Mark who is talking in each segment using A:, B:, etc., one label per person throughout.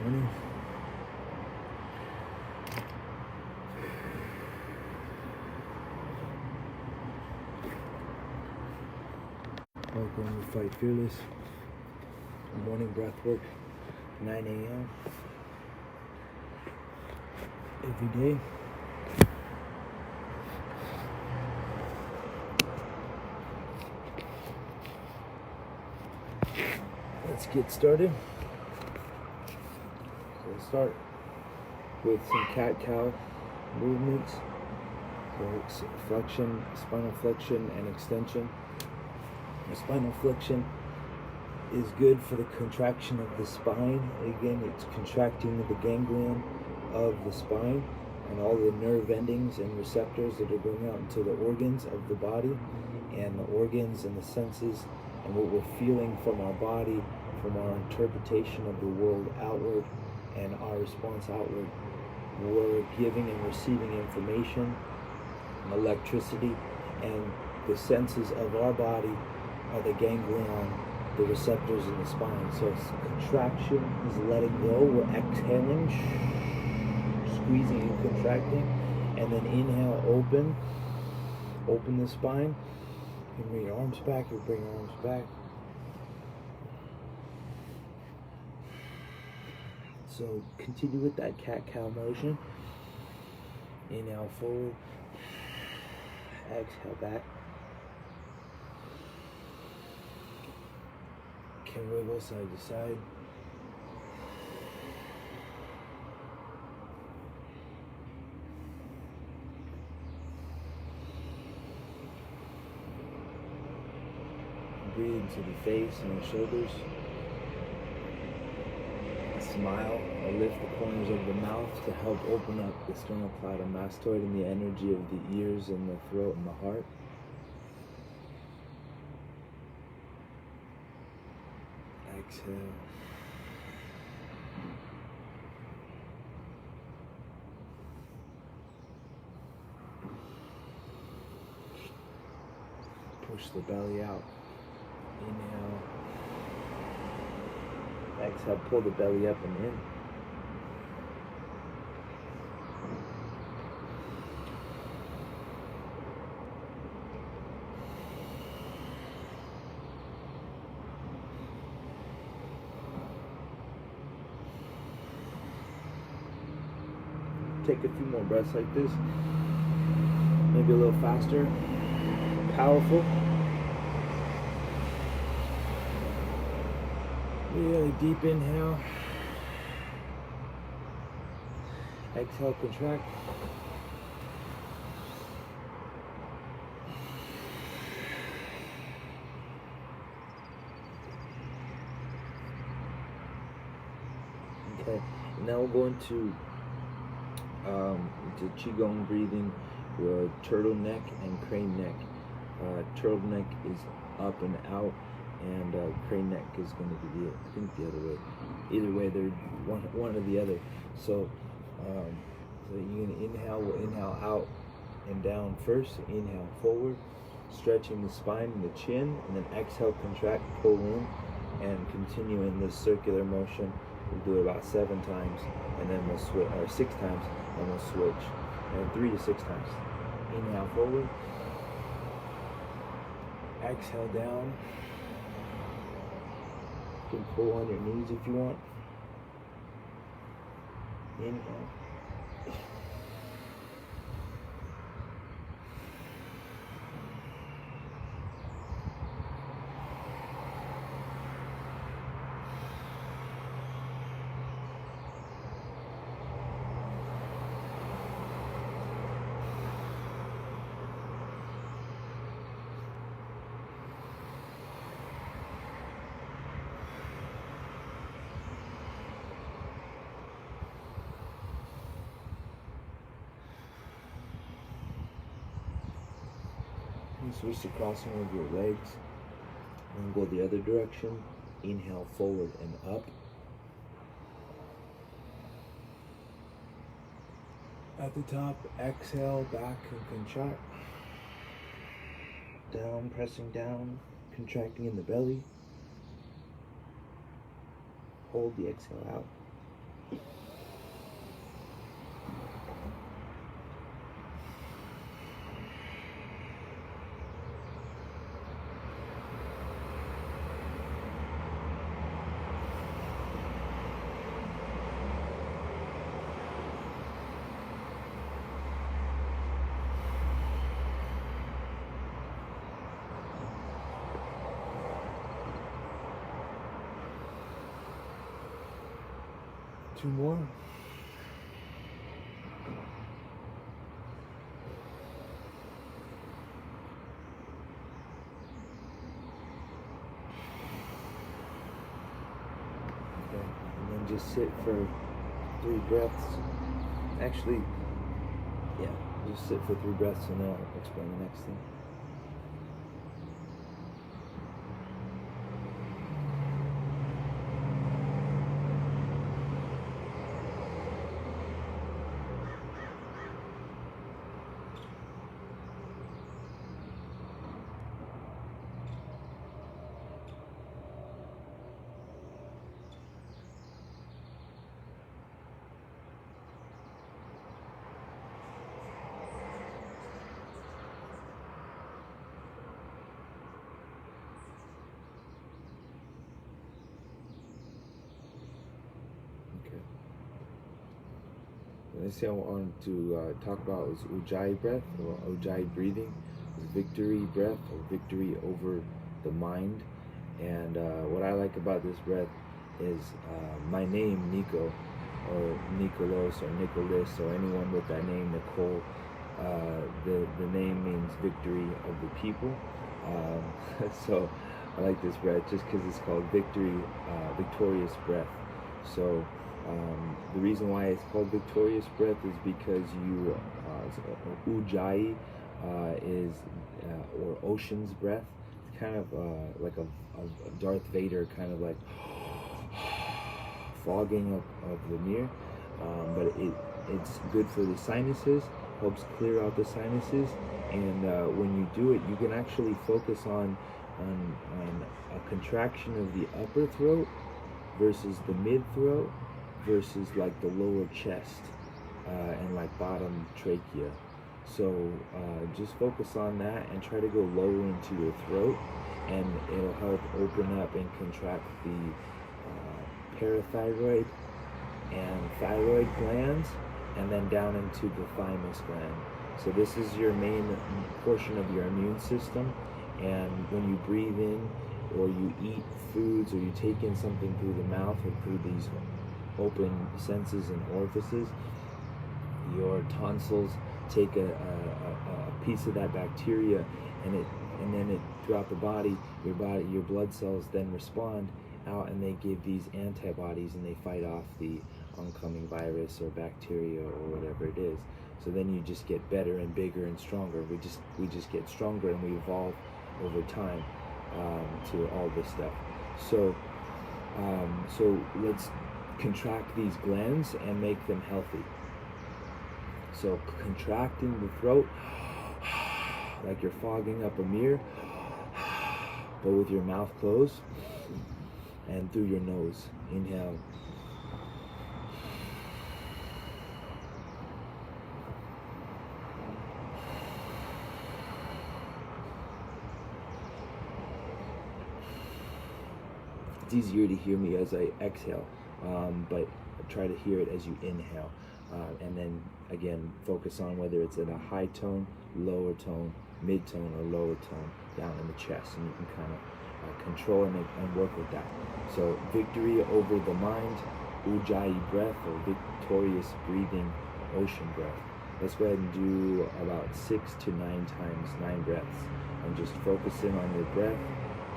A: Morning. Welcome to Fight Fearless. Morning breath work, 9 a.m. every day. Let's get started. So we'll start with some cat-cow movements. So flexion, spinal flexion and extension. The spinal flexion is good for the contraction of the spine. Again, it's contracting the ganglion of the spine and all the nerve endings and receptors that are going out into the organs of the body, and the organs and the senses and what we're feeling from our body, from our interpretation of the world outward and our response outward. We're giving and receiving information, electricity, and the senses of our body are the ganglion, the receptors in the spine. So contraction is letting go. We're exhaling, squeezing and contracting, and then inhale, open the spine. You bring your arms back, you bring your arms back. So continue with that cat-cow motion. Inhale forward, exhale back. Can wiggle side to side. Breathe into the face and the shoulders. Smile or lift the corners of the mouth to help open up the sternocleidomastoid and the energy of the ears and the throat and the heart. Exhale. Push the belly out. Inhale. Exhale, pull the belly up and in. Take a few more breaths like this. Maybe a little faster. Powerful. Really deep inhale. Exhale, contract. Okay, now we'll go into Qigong breathing, turtleneck and crane neck. Turtleneck is up and out, and crane neck is going to be the other way. Either way, they're one or the other. So you're going to inhale. We'll inhale out and down first. Inhale forward, stretching the spine and the chin, and then exhale, contract, pull in, and continue in this circular motion. We'll do it about 7 times, and then we'll switch, or 6 times, and we'll switch, and 3 to 6 times. Inhale forward, exhale down. You can pull on your knees if you want. Inhale. Switch to crossing over your legs, and go the other direction. Inhale forward and up. At the top, exhale back and contract. Down, pressing down, contracting in the belly. Hold the exhale out. Two more. Okay, and then just sit for 3 breaths. Actually, yeah, just sit for 3 breaths and then I'll explain the next thing. The next thing I wanted to talk about was Ujjayi breath, or Ujjayi breathing. It's victory breath, or victory over the mind. And what I like about this breath is my name, Nico, or Nicolos, or Nicholas, or anyone with that name, Nicole. The name means victory of the people. So I like this breath just because it's called victorious breath. So the reason why it's called victorious breath is because Ujjayi is, or ocean's breath. It's kind of like a Darth Vader, kind of like fogging of the mirror. But it's good for the sinuses, helps clear out the sinuses, and when you do it, you can actually focus on a contraction of the upper throat versus the mid throat versus like the lower chest and like bottom trachea. So just focus on that and try to go lower into your throat, and it'll help open up and contract the parathyroid and thyroid glands, and then down into the thymus gland. So this is your main portion of your immune system, and when you breathe in or you eat foods or you take in something through the mouth or through these open senses and orifices, your tonsils take a piece of that bacteria, and then throughout the body, your blood cells then respond out, and they give these antibodies, and they fight off the oncoming virus or bacteria or whatever it is. So then you just get better and bigger and stronger. We just get stronger, and we evolve over time to all this stuff. So let's contract these glands and make them healthy. So contracting the throat like you're fogging up a mirror, but with your mouth closed, and through your nose. Inhale. It's easier to hear me as I exhale, but try to hear it as you inhale. And then again, focus on whether it's in a high tone, lower tone, mid tone, or lower tone down in the chest, and you can kind of control and work with that. So victory over the mind, Ujjayi breath, or victorious breathing, ocean breath. Let's go ahead and do about 6 to 9 times, 9 breaths, and just focus in on your breath,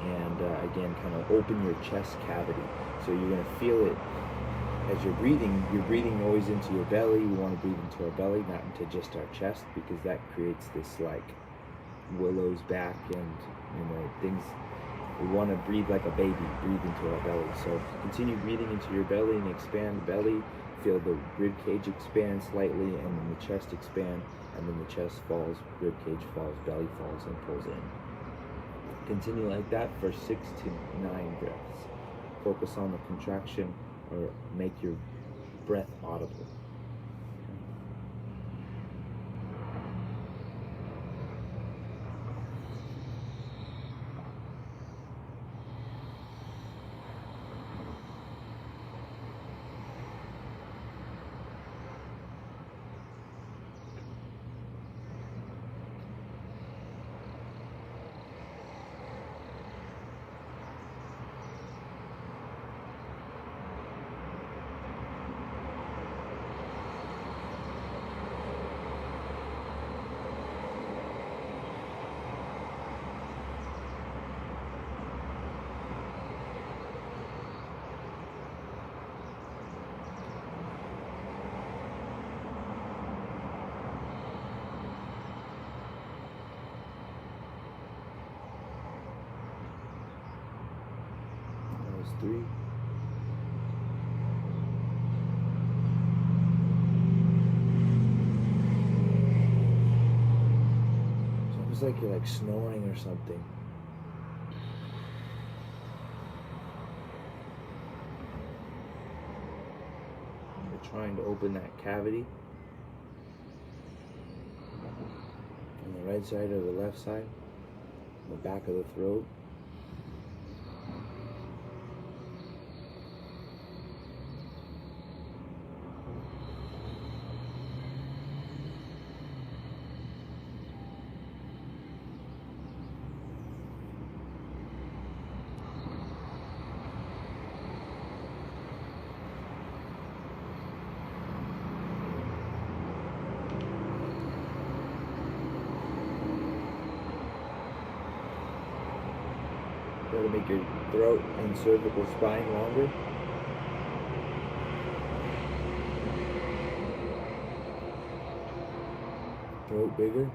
A: and again, kind of open your chest cavity. So you're going to feel it as you're breathing always into your belly. We want to breathe into our belly, not into just our chest, because that creates this like willow's back, and things. We want to breathe like a baby, breathe into our belly. So continue breathing into your belly and expand the belly. Feel the rib cage expand slightly, and then the chest expand, and then the chest falls, rib cage falls, belly falls, and pulls in. Continue like that for 6 to 9 breaths. Focus on the contraction, or make your breath audible. That was 3. It's almost like you're like snoring or something. You're trying to open that cavity on the right side or the left side, the back of the throat. Try to make your throat and cervical spine longer. Throat bigger.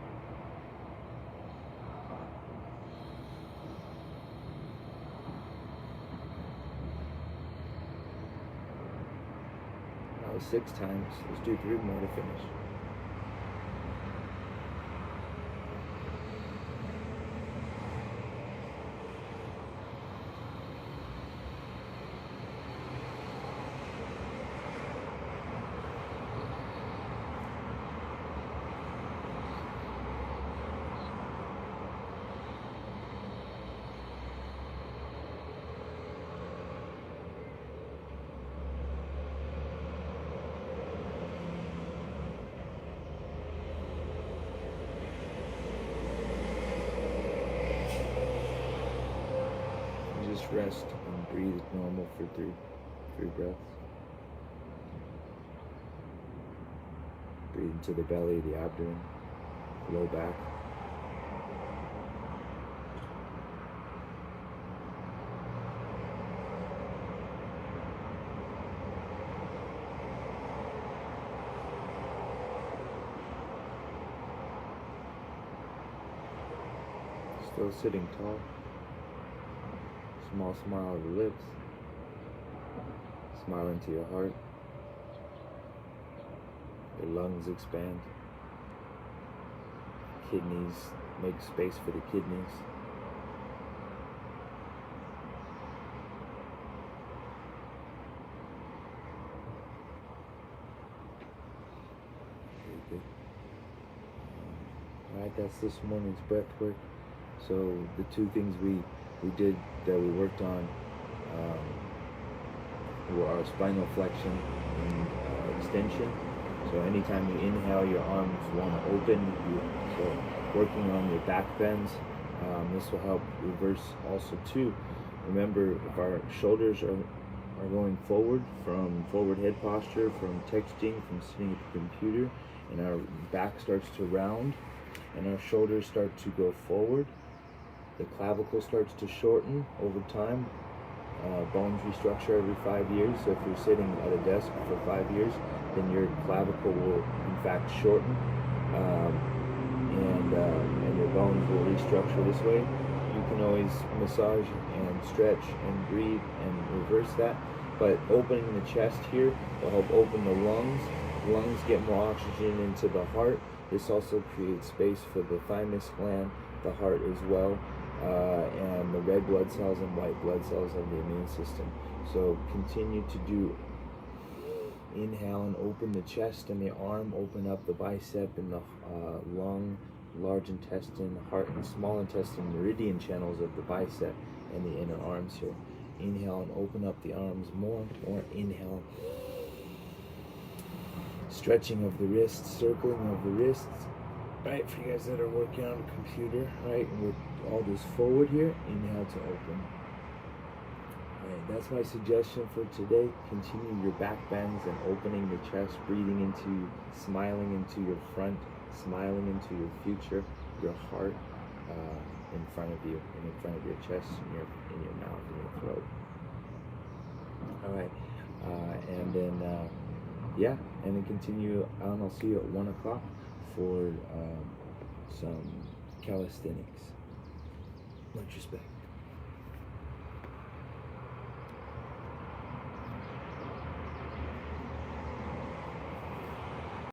A: That was 6 times. Let's do 3 more to finish. Just rest and breathe normal for three breaths. Breathe into the belly, the abdomen, low back. Still sitting tall. Small smile of the lips. Smile into your heart. Your lungs expand. Kidneys, make space for the kidneys. Very good. Alright, that's this morning's breath work. So the 2 things we did that we worked on were our spinal flexion and extension. So anytime you inhale, your arms want to open. So working on your back bends. This will help reverse also too. Remember, if our shoulders are going forward from forward head posture, from texting, from sitting at the computer, and our back starts to round, and our shoulders start to go forward, the clavicle starts to shorten over time. Bones restructure every 5 years. So if you're sitting at a desk for 5 years, then your clavicle will in fact shorten, and your bones will restructure this way. You can always massage and stretch and breathe and reverse that. But opening the chest here will help open the lungs. Lungs get more oxygen into the heart. This also creates space for the thymus gland, the heart as well, and the red blood cells and white blood cells of the immune system. So continue to do Inhale and open the chest and the arm, open up the bicep and the lung, large intestine, heart and small intestine, meridian channels of the bicep and the inner arms here. Inhale and open up the arms more. Inhale. Stretching of the wrists, circling of the wrists. Right, for you guys that are working on a computer, right, and we're all just forward here. Inhale to open. Alright, that's my suggestion for today. Continue your back bends and opening the chest, breathing into, smiling into your front, smiling into your future, your heart in front of you, and in front of your chest, in your mouth, in your throat. Alright, and then continue on. I'll see you at 1 o'clock for some calisthenics. Much respect.